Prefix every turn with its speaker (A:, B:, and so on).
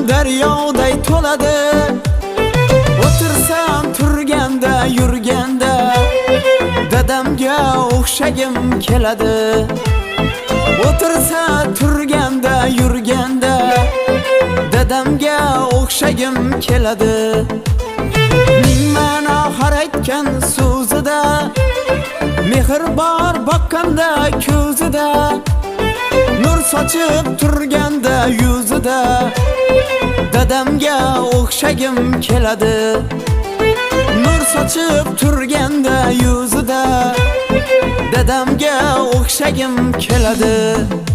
A: daryoday to'ladi. O'tirsam turganda yurganda dadamga o'xshagim keladi. O'tirsa turganda yurganda dadamga o'xshagim keladi. Ming ma'no har aytgan so'zida, mehr bor boqqanda ko'zida, nur sochib turganda yuzida dadamga o'xshagim keladi. Nur sochib turganda yuzida dadamga o'xshagim keladi.